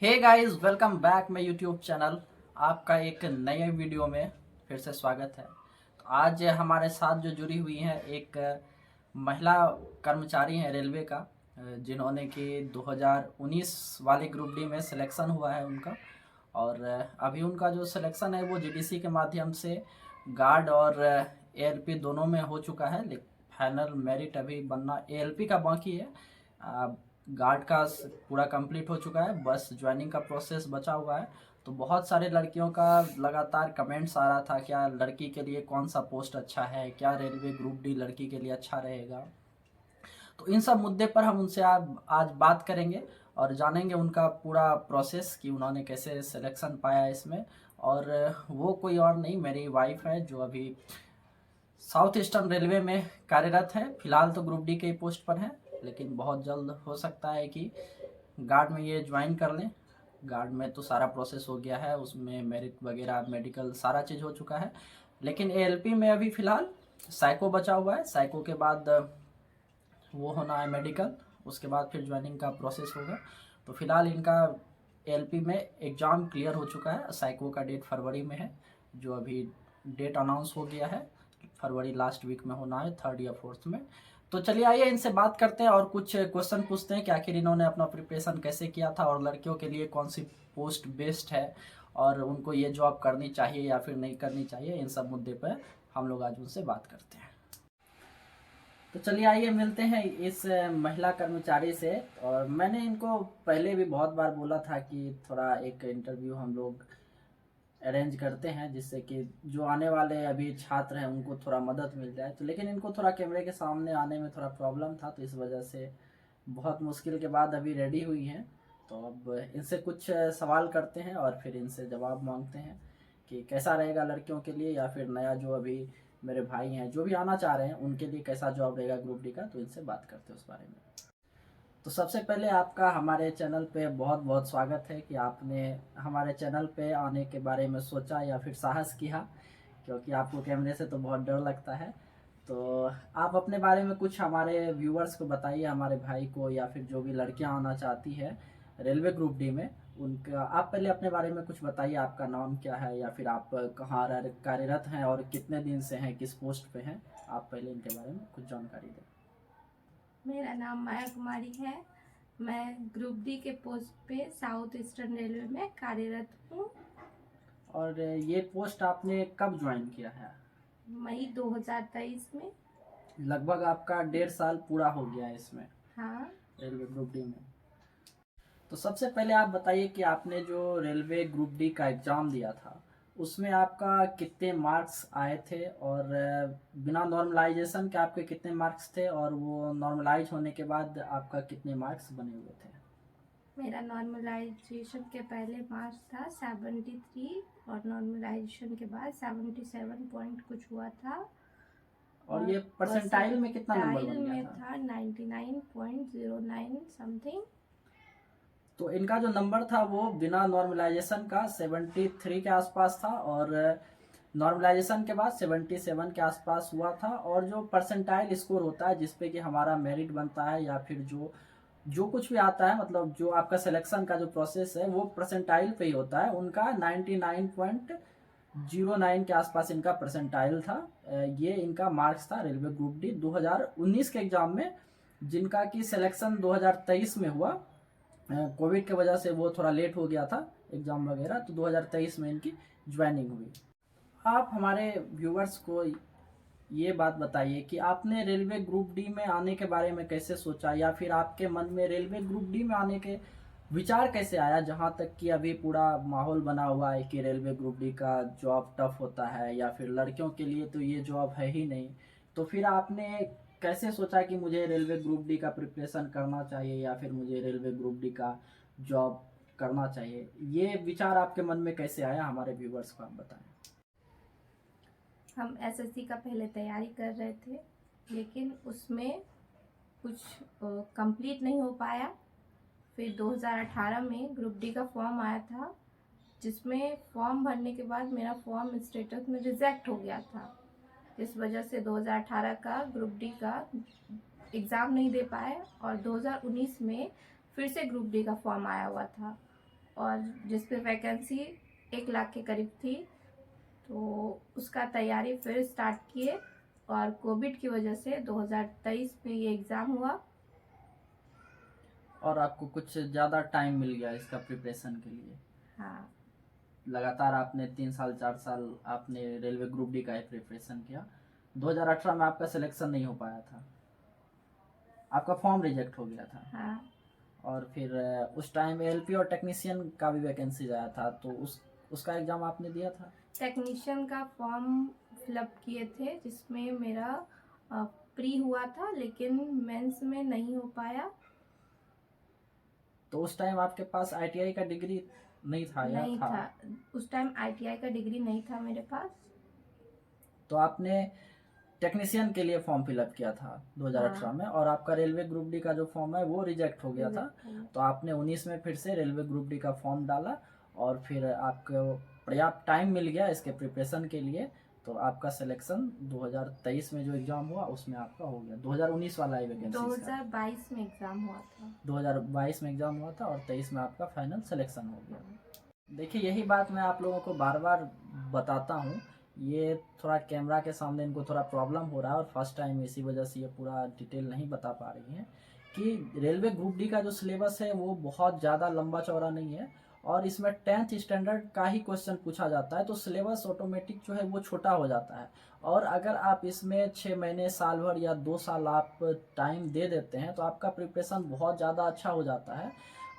Hey guys, welcome back my YouTube channel. आपका एक नए वीडियो में फिर से स्वागत है। तो आज हमारे साथ जो जुड़ी हुई हैं एक महिला कर्मचारी हैं रेलवे का, जिन्होंने कि 2019 वाले ग्रुप डी में सिलेक्शन हुआ है उनका। और अभी उनका जो सिलेक्शन है वो जीडीसी के माध्यम से गार्ड और एएलपी दोनों में हो चुका है, लेकिन फाइनल मेरिट अभी बनना एएलपी का बाकी है। गार्ड का पूरा कंप्लीट हो चुका है, बस ज्वाइनिंग का प्रोसेस बचा हुआ है। तो बहुत सारे लड़कियों का लगातार कमेंट्स आ रहा था, क्या लड़की के लिए कौन सा पोस्ट अच्छा है, क्या रेलवे ग्रुप डी लड़की के लिए अच्छा रहेगा। तो इन सब मुद्दे पर हम उनसे आज बात करेंगे और जानेंगे उनका पूरा प्रोसेस कि उन्होंने कैसे सिलेक्शन पाया इसमें। और वो कोई और नहीं, मेरी वाइफ है जो अभी साउथ ईस्टर्न रेलवे में कार्यरत है। फिलहाल तो ग्रुप डी के पोस्ट पर है, लेकिन बहुत जल्द हो सकता है कि गार्ड में ये ज्वाइन कर लें। गार्ड में तो सारा प्रोसेस हो गया है, उसमें मेरिट वगैरह मेडिकल सारा चीज़ हो चुका है। लेकिन एएलपी में अभी फ़िलहाल साइको बचा हुआ है। साइको के बाद वो होना है मेडिकल, उसके बाद फिर ज्वाइनिंग का प्रोसेस होगा। तो फिलहाल इनका एएलपी में एग्ज़ाम क्लियर हो चुका है। साइको का डेट फरवरी में है, जो अभी डेट अनाउंस हो गया है। फरवरी लास्ट वीक में होना है, 3rd या 4th में। तो चलिए आइए इनसे बात करते हैं और कुछ क्वेश्चन पूछते हैं कि आखिर इन्होंने अपना प्रिपरेशन कैसे किया था और लड़कियों के लिए कौन सी पोस्ट बेस्ट है और उनको ये जॉब करनी चाहिए या फिर नहीं करनी चाहिए। इन सब मुद्दे पर हम लोग आज उनसे बात करते हैं। तो चलिए आइए मिलते हैं इस महिला कर्मचारी से। और मैंने इनको पहले भी बहुत बार बोला था कि थोड़ा एक इंटरव्यू हम लोग अरेंज करते हैं, जिससे कि जो आने वाले अभी छात्र हैं उनको थोड़ा मदद मिल जाए। तो लेकिन इनको थोड़ा कैमरे के सामने आने में थोड़ा प्रॉब्लम था, तो इस वजह से बहुत मुश्किल के बाद अभी रेडी हुई हैं। तो अब इनसे कुछ सवाल करते हैं और फिर इनसे जवाब मांगते हैं कि कैसा रहेगा लड़कियों के लिए, या फिर नया जो अभी मेरे भाई हैं जो भी आना चाह रहे हैं उनके लिए कैसा जॉब रहेगा ग्रुप डी का। तो इनसे बात करते हैं उस बारे में। तो सबसे पहले आपका हमारे चैनल पे बहुत बहुत स्वागत है कि आपने हमारे चैनल पे आने के बारे में सोचा या फिर साहस किया, क्योंकि आपको कैमरे से तो बहुत डर लगता है। तो आप अपने बारे में कुछ हमारे व्यूअर्स को बताइए, हमारे भाई को या फिर जो भी लड़कियां आना चाहती है रेलवे ग्रुप डी में, उनका आप पहले अपने बारे में कुछ बताइए। आपका नाम क्या है या फिर आप कहाँ कार्यरत हैं और कितने दिन से हैं, किस पोस्ट पे हैं। आप पहले इनके बारे में कुछ जानकारी दें। मेरा नाम माया कुमारी है। मैं ग्रुप डी के पोस्ट पे साउथ ईस्टर्न रेलवे में कार्यरत हूँ। और ये पोस्ट आपने कब ज्वाइन किया है? मई 2023 में। लगभग आपका 1.5 साल पूरा हो गया है इसमें, हाँ। रेलवे ग्रुप डी में। तो सबसे पहले आप बताइए कि आपने जो रेलवे ग्रुप डी का एग्ज़ाम दिया था उसमें आपका कितने मार्क्स आए थे, और बिना नॉर्मलाइजेशन के आपके कितने मार्क्स थे, और वो नॉर्मलाइज होने के बाद आपका कितने मार्क्स बने हुए थे? मेरा नॉर्मलाइजेशन के पहले मार्क्स था 73 और नॉर्मलाइजेशन के बाद 77 पॉइंट कुछ हुआ था। और ये परसेंटाइल में कितना नंबर बन गया में था? था 99.09 समथिंग। तो इनका जो नंबर था वो बिना नॉर्मलाइजेशन का 73 के आसपास था, और नॉर्मलाइजेशन के बाद 77 के आसपास हुआ था। और जो परसेंटाइल स्कोर होता है जिसपे कि हमारा मेरिट बनता है या फिर जो जो कुछ भी आता है, मतलब जो आपका सिलेक्शन का जो प्रोसेस है वो परसेंटाइल पे ही होता है। उनका 99.09 के आसपास इनका परसेंटाइल था। ये इनका मार्क्स था रेलवे ग्रुप डी 2019 के एग्जाम में, जिनका कि सिलेक्शन 2023 में हुआ। कोविड के वजह से वो थोड़ा लेट हो गया था एग्ज़ाम वगैरह, तो 2023 में इनकी ज्वाइनिंग हुई। आप हमारे व्यूवर्स को ये बात बताइए कि आपने रेलवे ग्रुप डी में आने के बारे में कैसे सोचा, या फिर आपके मन में रेलवे ग्रुप डी में आने के विचार कैसे आया, जहाँ तक कि अभी पूरा माहौल बना हुआ है कि रेलवे ग्रुप डी का जॉब टफ होता है या फिर लड़कियों के लिए तो ये जॉब है ही नहीं। तो फिर आपने कैसे सोचा कि मुझे रेलवे ग्रुप डी का प्रिपरेशन करना चाहिए या फिर मुझे रेलवे ग्रुप डी का जॉब करना चाहिए? ये विचार आपके मन में कैसे आया, हमारे व्यूवर्स को आप बताएं। हम एसएससी का पहले तैयारी कर रहे थे, लेकिन उसमें कुछ कंप्लीट नहीं हो पाया। फिर 2018 में ग्रुप डी का फॉर्म आया था, जिसमें फॉर्म भरने के बाद मेरा फॉर्म स्टेटस में रिजेक्ट हो गया था। इस वजह से 2018 का ग्रुप डी का एग्ज़ाम नहीं दे पाए और 2019 में फिर से ग्रुप डी का फॉर्म आया हुआ था। और जिस पे वैकेंसी 1 लाख के करीब थी, तो उसका तैयारी फिर स्टार्ट किए। और कोविड की वजह से 2023 में ये एग्ज़ाम हुआ। और आपको कुछ ज़्यादा टाइम मिल गया इसका प्रिपरेशन के लिए। हाँ, लगातार आपने 3 साल 4 साल आपने रेलवे ग्रुप डी का ही प्रिपरेशन किया। 2018 में आपका सिलेक्शन नहीं हो पाया था, आपका फॉर्म रिजेक्ट हो गया था। हाँ, और फिर उस टाइम एलपी और टेक्नीशियन का भी वैकेंसी आया था, तो उसका एग्ज़ाम आपने दिया था। टेक्नीशियन का फॉर्म फिलअप किए थे, जिसमें मेरा प्री हुआ था, लेकिन मेंस में नहीं हो पाया। तो उस टाइम आपके पास आईटीआई का डिग्री नहीं था या नहीं था? था, उस टाइम आईटीआई का डिग्री नहीं था मेरे पास। तो आपने टेक्नीशियन के लिए फॉर्म फिलअप किया था 2018 हाँ, में, और आपका रेलवे ग्रुप डी का जो फॉर्म है वो रिजेक्ट हो गया था। रिजेक्ट हो गया। तो आपने 19 में फिर से रेलवे ग्रुप डी का फॉर्म डाला, और फिर आपको पर्याप्त टाइम मिल गया इसके प्रिपरेशन के लिए। तो आपका सिलेक्शन 2023 में जो एग्ज़ाम हुआ उसमें आपका हो गया। 2019 वाला ही वैकेंसी 2022 में एग्ज़ाम हुआ था। 2022 में एग्ज़ाम हुआ था, और 23 में आपका फाइनल सिलेक्शन हो गया। देखिए, यही बात मैं आप लोगों को बार बार बताता हूँ। ये थोड़ा कैमरा के सामने इनको थोड़ा प्रॉब्लम हो रहा है, और फर्स्ट टाइम इसी वजह से ये पूरा डिटेल नहीं बता पा रही हैं कि रेलवे ग्रुप डी का जो सिलेबस है वो बहुत ज़्यादा लंबा चौड़ा नहीं है, और इसमें 10th स्टैंडर्ड का ही क्वेश्चन पूछा जाता है। तो सिलेबस ऑटोमेटिक जो है वो छोटा हो जाता है। और अगर आप इसमें 6 महीने, साल भर या 2 साल आप टाइम दे देते हैं तो आपका प्रिपरेशन बहुत ज़्यादा अच्छा हो जाता है।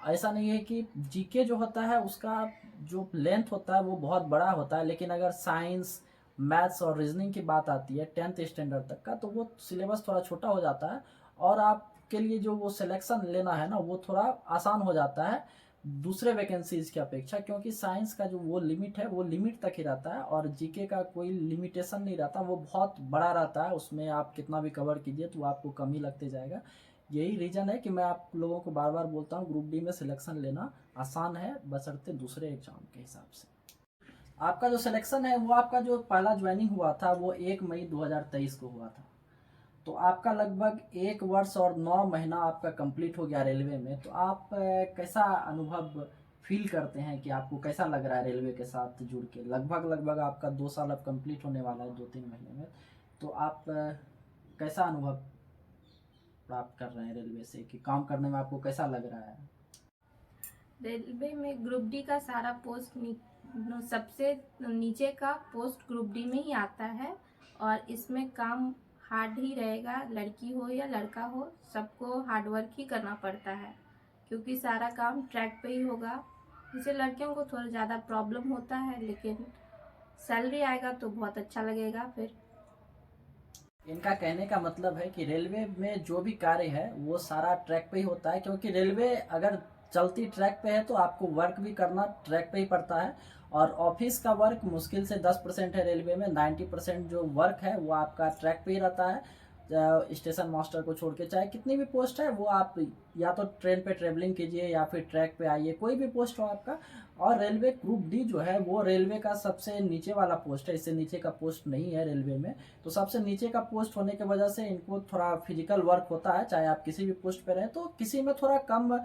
ऐसा नहीं है कि जीके जो होता है उसका जो लेंथ होता है वो बहुत बड़ा होता है, लेकिन अगर साइंस, मैथ्स और रीजनिंग की बात आती है 10th स्टैंडर्ड तक का, तो वो सिलेबस थोड़ा छोटा हो जाता है, और आपके लिए जो वो सिलेक्शन लेना है ना वो थोड़ा आसान हो जाता है दूसरे वैकेंसीज की अपेक्षा, क्योंकि साइंस का जो वो लिमिट है वो लिमिट तक ही रहता है, और जीके का कोई लिमिटेशन नहीं रहता, वो बहुत बड़ा रहता है। उसमें आप कितना भी कवर कीजिए तो आपको कम ही लगते जाएगा। यही रीज़न है कि मैं आप लोगों को बार बार बोलता हूँ ग्रुप डी में सिलेक्शन लेना आसान है, बशर्ते दूसरे एग्जाम के हिसाब से। आपका जो सिलेक्शन है वो आपका जो पहला ज्वाइनिंग हुआ था वो 1 मई 2023 को हुआ था। तो आपका लगभग 1 वर्ष और 9 महीना आपका कंप्लीट हो गया रेलवे में। तो आप कैसा अनुभव फील करते हैं कि आपको कैसा लग रहा है रेलवे के साथ जुड़ के? लगभग आपका 2 साल अब कंप्लीट होने वाला है 2-3 महीने में। तो आप कैसा अनुभव प्राप्त कर रहे हैं रेलवे से, कि काम करने में आपको कैसा लग रहा है? रेलवे में ग्रुप डी का सारा पोस्ट सबसे नीचे का पोस्ट ग्रुप डी में ही आता है, और इसमें काम हार्ड ही रहेगा। लड़की हो या लड़का हो, सबको हार्ड वर्क ही करना पड़ता है, क्योंकि सारा काम ट्रैक पे ही होगा। जैसे लड़कियों को थोड़ा ज़्यादा प्रॉब्लम होता है, लेकिन सैलरी आएगा तो बहुत अच्छा लगेगा। फिर इनका कहने का मतलब है कि रेलवे में जो भी कार्य है वो सारा ट्रैक पे ही होता है, क्योंकि रेलवे अगर चलती ट्रैक पे है तो आपको वर्क भी करना ट्रैक पे ही पड़ता है। और ऑफिस का वर्क मुश्किल से 10% है रेलवे में, 90% जो वर्क है वो आपका ट्रैक पे ही रहता है। स्टेशन मास्टर को छोड़ के चाहे कितनी भी पोस्ट है वो आप या तो ट्रेन पे ट्रेवलिंग कीजिए या फिर ट्रैक पे आइए, कोई भी पोस्ट हो आपका। और रेलवे ग्रुप डी जो है वो रेलवे का सबसे नीचे वाला पोस्ट है, इससे नीचे का पोस्ट नहीं है रेलवे में। तो सबसे नीचे का पोस्ट होने की वजह से इनको थोड़ा फिजिकल वर्क होता है, चाहे आप किसी भी पोस्ट पे रहें। तो किसी में थोड़ा कम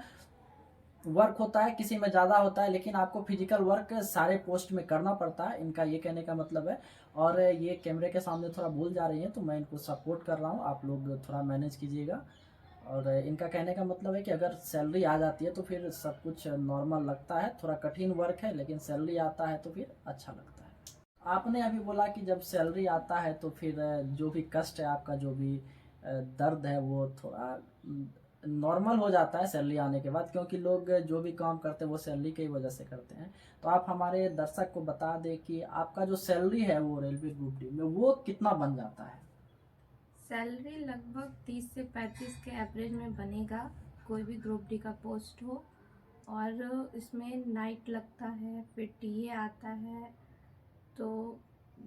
वर्क होता है, किसी में ज़्यादा होता है, लेकिन आपको फिजिकल वर्क सारे पोस्ट में करना पड़ता है, इनका ये कहने का मतलब है। और ये कैमरे के सामने थोड़ा भूल जा रही हैं तो मैं इनको सपोर्ट कर रहा हूँ, आप लोग थोड़ा मैनेज कीजिएगा। और इनका कहने का मतलब है कि अगर सैलरी आ जाती है तो फिर सब कुछ नॉर्मल लगता है। थोड़ा कठिन वर्क है, लेकिन सैलरी आता है तो फिर अच्छा लगता है। आपने अभी बोला कि जब सैलरी आता है तो फिर जो भी कष्ट है आपका, जो भी दर्द है वो थोड़ा नॉर्मल हो जाता है सैलरी आने के बाद, क्योंकि लोग जो भी काम करते हैं वो सैलरी की वजह से करते हैं। तो आप हमारे दर्शक को बता दें कि आपका जो सैलरी है वो रेलवे ग्रुप डी में वो कितना बन जाता है? सैलरी लगभग 30 से 35 के एवरेज में बनेगा, कोई भी ग्रुप डी का पोस्ट हो। और इसमें नाइट लगता है, फिर टीए आता है, तो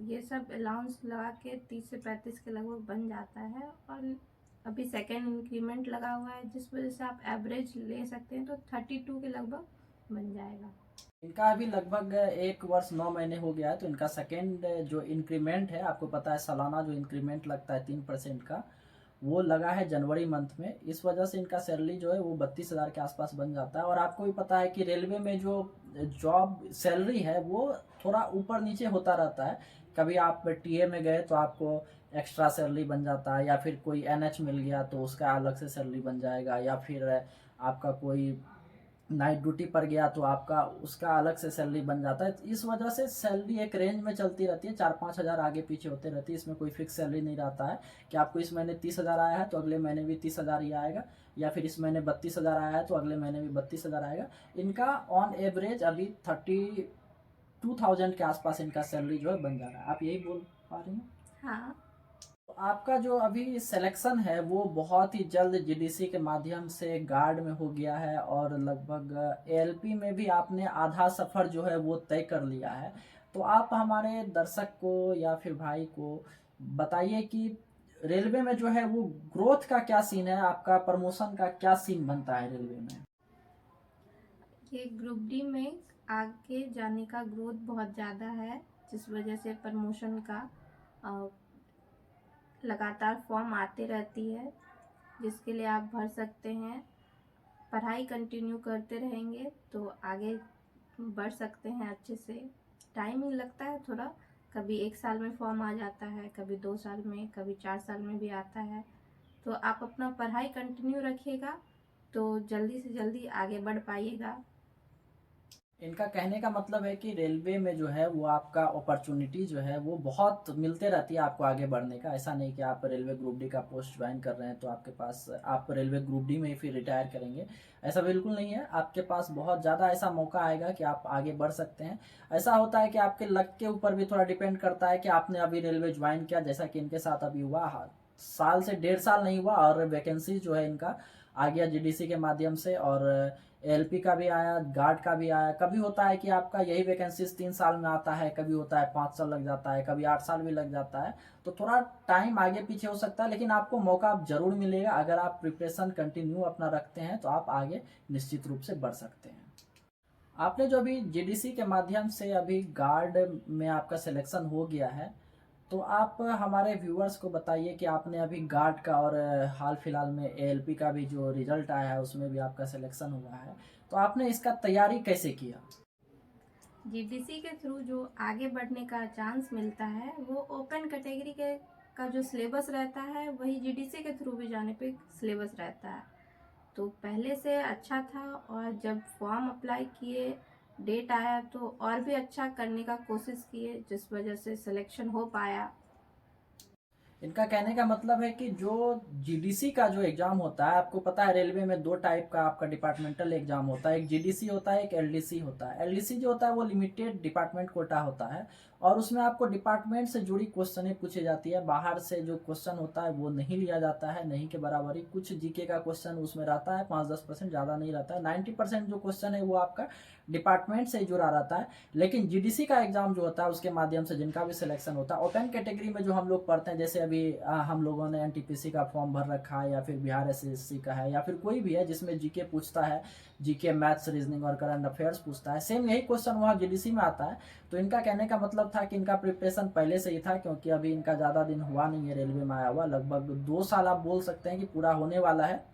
ये सब अलाउंस लगा के 30 से 35 के लगभग बन जाता है। और अभी सेकेंड इंक्रीमेंट लगा हुआ है, जिस वजह से आप एवरेज ले सकते हैं, तो 32 के लगभग बन जाएगा। इनका अभी लगभग 1 वर्ष 9 महीने हो गया है। तो इनका सेकेंड जो इंक्रीमेंट है, आपको पता है सालाना जो इंक्रीमेंट लगता है 3% का, वो लगा है जनवरी मंथ में। इस वजह से इनका सैलरी जो है वो 32,000 के आसपास बन जाता है। और आपको भी पता है कि रेलवे में जो जॉब सैलरी है वो थोड़ा ऊपर नीचे होता रहता है। कभी आप टीए में गए तो आपको एक्स्ट्रा सैलरी बन जाता है, या फिर कोई एनएच मिल गया तो उसका अलग से सैलरी बन जाएगा, या फिर आपका कोई नाइट ड्यूटी पर गया तो आपका उसका अलग से सैलरी बन जाता है। इस वजह से सैलरी एक रेंज में चलती रहती है, 4-5 हज़ार आगे पीछे होते रहती है। इसमें कोई फिक्स सैलरी नहीं रहता है कि आपको इस महीने 30 हज़ार आया है तो अगले महीने भी 30 हज़ार ही आएगा, या फिर इस महीने 32 हज़ार आया है तो अगले महीने भी 32 हज़ार आएगा। इनका ऑन एवरेज अभी 32,000 के आसपास इनका सैलरी जो है बन जा रहा है। आप यही बोल पा रही हैं? हाँ। आपका जो अभी सिलेक्शन है वो बहुत ही जल्द जीडीसी के माध्यम से गार्ड में हो गया है, और लगभग एएलपी में भी आपने आधा सफ़र जो है वो तय कर लिया है। तो आप हमारे दर्शक को या फिर भाई को बताइए कि रेलवे में जो है वो ग्रोथ का क्या सीन है, आपका प्रमोशन का क्या सीन बनता है रेलवे में? ये ग्रुप डी में आगे जाने का ग्रोथ बहुत ज़्यादा है, जिस वजह से प्रमोशन का लगातार फॉर्म आते रहती है, जिसके लिए आप भर सकते हैं। पढ़ाई कंटिन्यू करते रहेंगे तो आगे बढ़ सकते हैं अच्छे से। टाइमिंग लगता है थोड़ा, कभी 1 साल में फॉर्म आ जाता है, कभी 2 साल में, कभी 4 साल में भी आता है। तो आप अपना पढ़ाई कंटिन्यू रखिएगा तो जल्दी से जल्दी आगे बढ़ पाइएगा। इनका कहने का मतलब है कि रेलवे में जो है वो आपका अपॉर्चुनिटी जो है वो बहुत मिलते रहती है आपको आगे बढ़ने का। ऐसा नहीं कि आप रेलवे ग्रुप डी का पोस्ट ज्वाइन कर रहे हैं तो आपके पास आप रेलवे ग्रुप डी में ही फिर रिटायर करेंगे, ऐसा बिल्कुल नहीं है। आपके पास बहुत ज़्यादा ऐसा मौका आएगा कि आप आगे बढ़ सकते हैं। ऐसा होता है कि आपके लक के ऊपर भी थोड़ा डिपेंड करता है कि आपने अभी रेलवे ज्वाइन किया, जैसा कि इनके साथ अभी हुआ। साल से 1.5 साल नहीं हुआ और वैकेंसी जो है इनका आ गया जीडीसी के माध्यम से, और एलपी का भी आया, गार्ड का भी आया। कभी होता है कि आपका यही वैकेंसीज 3 साल में आता है, कभी होता है 5 साल लग जाता है, कभी 8 साल भी लग जाता है। तो थोड़ा टाइम आगे पीछे हो सकता है, लेकिन आपको मौका जरूर मिलेगा। अगर आप प्रिपरेशन कंटिन्यू अपना रखते हैं तो आप आगे निश्चित रूप से बढ़ सकते हैं। आपने जो अभी जीडीसी के माध्यम से अभी गार्ड में आपका सिलेक्शन हो गया है, तो आप हमारे व्यूअर्स को बताइए कि आपने अभी गार्ड का और हाल फिलहाल में एएलपी का भी जो रिजल्ट आया है उसमें भी आपका सिलेक्शन हुआ है, तो आपने इसका तैयारी कैसे किया? जीडीसी के थ्रू जो आगे बढ़ने का चांस मिलता है वो ओपन कैटेगरी के का जो सिलेबस रहता है वही जीडीसी के थ्रू भी जाने पे सिलेबस रहता है। तो पहले से अच्छा था, और जब फॉर्म अप्लाई किए, डेट आया तो और भी अच्छा करने का कोशिश किए, जिस वजह से सिलेक्शन हो पाया। इनका कहने का मतलब है कि जो जीडीसी का जो एग्जाम होता है, आपको पता है रेलवे में 2 टाइप का आपका डिपार्टमेंटल एग्जाम होता है, एक जीडीसी होता है, एक एलडीसी होता है। एलडीसी जो होता है वो लिमिटेड डिपार्टमेंट कोटा होता है, और उसमें आपको डिपार्टमेंट से जुड़ी क्वेश्चनें पूछी जाती है। बाहर से जो क्वेश्चन होता है वो नहीं लिया जाता है, नहीं के बराबर ही। कुछ जीके का क्वेश्चन उसमें रहता है, 5-10%, ज़्यादा नहीं रहता है। 90% जो क्वेश्चन है वो आपका डिपार्टमेंट से जुड़ा रहता है। लेकिन जीडीसी का एग्जाम जो होता है उसके माध्यम से जिनका भी सिलेक्शन होता है, ओपन कैटेगरी में जो हम लोग पढ़ते हैं, जैसे अभी हम लोगों ने एनटीपीसी का फॉर्म भर रखा है, या फिर बिहार एसएससी का है, या फिर कोई भी है जिसमें जीके पूछता है, जीके, मैथ्स, रीजनिंग और करंट अफेयर्स पूछता है, सेम यही क्वेश्चन वहाँ जीडीसी में आता है। तो इनका कहने का मतलब था कि इनका प्रिपरेशन पहले से ही था, क्योंकि अभी इनका ज़्यादा दिन हुआ नहीं है रेलवे में आया हुआ। लगभग 2 साल आप बोल सकते हैं कि पूरा होने वाला है,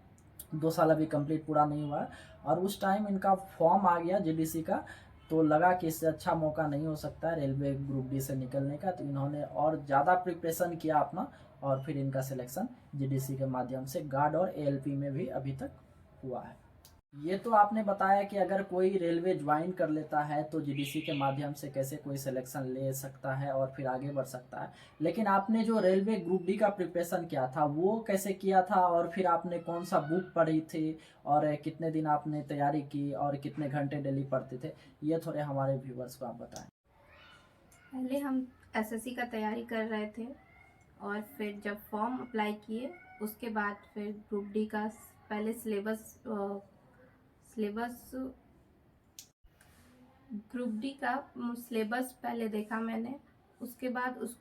2 साल अभी कंप्लीट पूरा नहीं हुआ है। और उस टाइम इनका फॉर्म आ गया जीडीसी का, तो लगा कि इससे अच्छा मौका नहीं हो सकता है रेलवे ग्रुप डी से निकलने का। तो इन्होंने और ज़्यादा प्रिपरेशन किया अपना, और फिर इनका सिलेक्शन जीडीसी के माध्यम से गार्ड और एएलपी में भी अभी तक हुआ है। ये तो आपने बताया कि अगर कोई रेलवे ज्वाइन कर लेता है तो जीडीसी के माध्यम से कैसे कोई सिलेक्शन ले सकता है और फिर आगे बढ़ सकता है। लेकिन आपने जो रेलवे ग्रुप डी का प्रिपरेशन किया था वो कैसे किया था, और फिर आपने कौन सा बुक पढ़ी थी, और कितने दिन आपने तैयारी की, और कितने घंटे डेली पढ़ते थे, ये थोड़े हमारे व्यूवर्स को आप बताएं। पहले हम एसएससी का तैयारी कर रहे थे, और फिर जब फॉर्म अप्लाई किए उसके बाद फिर ग्रुप डी का पहले सिलेबस ग्रुप डी का सिलेबस पहले देखा मैंने। उसके बाद उस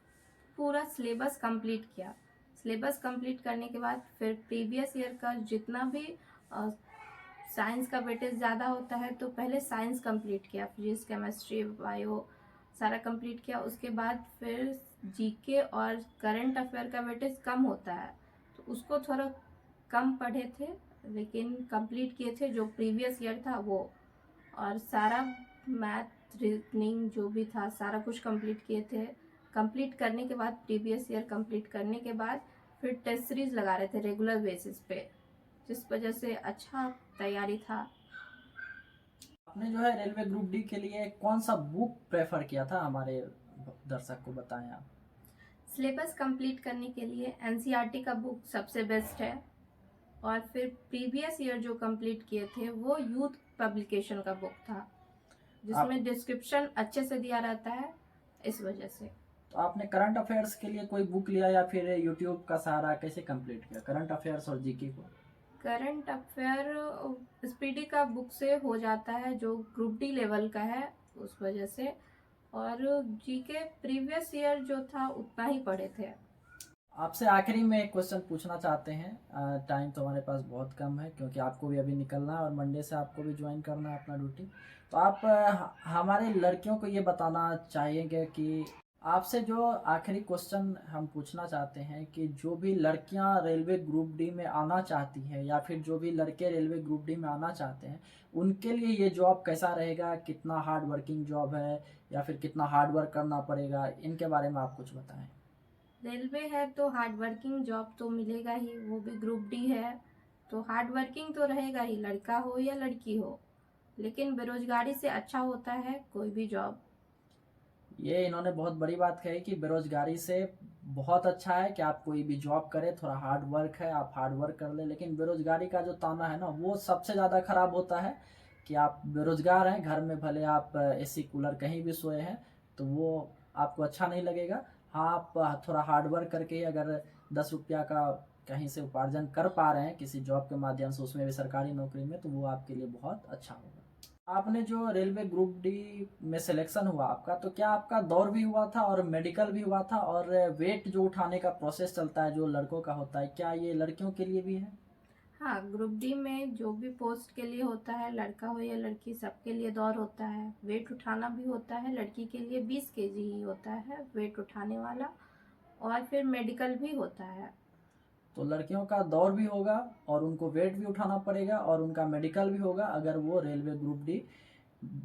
पूरा सिलेबस कंप्लीट किया। सिलेबस कंप्लीट करने के बाद फिर प्रीवियस ईयर का जितना भी साइंस का वेटेज ज़्यादा होता है तो पहले साइंस कंप्लीट किया, फिजिक्स, केमिस्ट्री, बायो सारा कंप्लीट किया। उसके बाद फिर जीके और करंट अफेयर का वेटेज कम होता है तो उसको थोड़ा कम पढ़े थे, लेकिन कंप्लीट किए थे जो प्रीवियस ईयर था वो। और सारा मैथ रीजनिंग जो भी था सारा कुछ कंप्लीट किए थे। कंप्लीट करने के बाद प्रीवियस ईयर कंप्लीट करने के बाद फिर टेस्ट सीरीज लगा रहे थे रेगुलर बेसिस पे, जिस वजह से अच्छा तैयारी था। आपने जो है रेलवे ग्रुप डी के लिए कौन सा बुक प्रेफर किया था, हमारे दर्शक को बताएं आप। सिलेबस कंप्लीट करने के लिए एनसीईआरटी का बुक सबसे बेस्ट है, और फिर प्रीवियस ईयर जो कंप्लीट किए थे वो यूथ पब्लिकेशन का बुक था, जिसमें डिस्क्रिप्शन अच्छे से दिया रहता है, इस वजह से। तो आपने करंट अफेयर्स के लिए कोई बुक लिया या फिर यूट्यूब का सहारा कैसे कंप्लीट किया करंट अफेयर्स और जीके को? करंट अफेयर स्पीडी का बुक से हो जाता है, जो ग्रुप डी लेवल का है, उस वजह से। और जीके प्रीवियस ईयर जो था उतना ही पढ़े थे। आपसे आखिरी में एक क्वेश्चन पूछना चाहते हैं, टाइम तो हमारे पास बहुत कम है क्योंकि आपको भी अभी निकलना है और मंडे से आपको भी ज्वाइन करना है अपना ड्यूटी। तो आप हमारे लड़कियों को ये बताना चाहेंगे कि आपसे जो आखिरी क्वेश्चन हम पूछना चाहते हैं कि जो भी लड़कियां रेलवे ग्रुप डी में आना चाहती हैं या फिर जो भी लड़के रेलवे ग्रुप डी में आना चाहते हैं, उनके लिए ये जॉब कैसा रहेगा, कितना हार्ड वर्किंग जॉब है या फिर कितना हार्ड वर्क करना पड़ेगा, इनके बारे में आप कुछ बताएं। रेलवे है तो हार्ड वर्किंग जॉब तो मिलेगा ही, वो भी ग्रुप डी है तो हार्ड वर्किंग तो रहेगा ही, लड़का हो या लड़की हो। लेकिन बेरोजगारी से अच्छा होता है कोई भी जॉब। ये इन्होंने बहुत बड़ी बात कही कि बेरोजगारी से बहुत अच्छा है कि आप कोई भी जॉब करें, थोड़ा हार्ड वर्क है, आप हार्ड वर्क कर ले, लेकिन बेरोजगारी का जो ताना है ना वो सबसे ज़्यादा खराब होता है कि आप बेरोजगार हैं, घर में भले आप एसी कूलर कहीं भी सोए हैं तो वो आपको अच्छा नहीं लगेगा। हाँ, आप थोड़ा हार्ड वर्क करके अगर 10 रुपया का कहीं से उपार्जन कर पा रहे हैं किसी जॉब के माध्यम से, उसमें भी सरकारी नौकरी में, तो वो आपके लिए बहुत अच्छा होगा। आपने जो रेलवे ग्रुप डी में सिलेक्शन हुआ आपका, तो क्या आपका दौड़ भी हुआ था और मेडिकल भी हुआ था, और वेट जो उठाने का प्रोसेस चलता है जो लड़कों का होता है, क्या ये लड़कियों के लिए भी है? हाँ, ग्रुप डी में जो भी पोस्ट के लिए होता है, लड़का हो या लड़की, सबके लिए दौड़ होता है। वेट उठाना भी होता है, लड़की के लिए 20 केजी ही होता है वेट उठाने वाला, और फिर मेडिकल भी होता है। तो लड़कियों का दौड़ भी होगा और उनको वेट भी उठाना पड़ेगा और उनका मेडिकल भी होगा अगर वो रेलवे ग्रुप डी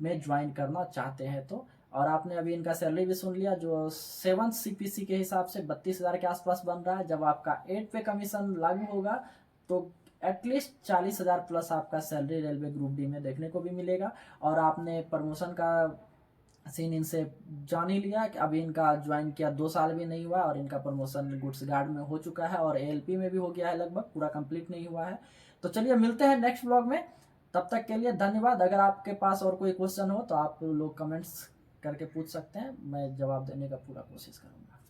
में ज्वाइन करना चाहते हैं तो। और आपने अभी इनका सैलरी भी सुन लिया, जो 7 CPC के हिसाब से 32,000 के आसपास बन रहा है। जब आपका 8 पे कमीशन लागू होगा तो एटलीस्ट 40,000 प्लस आपका सैलरी रेलवे ग्रुप डी में देखने को भी मिलेगा। और आपने प्रमोशन का सीन इनसे जान ही लिया कि अभी इनका ज्वाइन किया 2 साल भी नहीं हुआ और इनका प्रमोशन गुड्स गार्ड में हो चुका है और ALP में भी हो गया है, लगभग पूरा कंप्लीट नहीं हुआ है। तो चलिए मिलते हैं नेक्स्ट ब्लॉग में, तब तक के लिए धन्यवाद। अगर आपके पास और कोई क्वेश्चन हो तो आप लोग कमेंट्स करके पूछ सकते हैं, मैं जवाब देने का पूरा कोशिश करूँगा।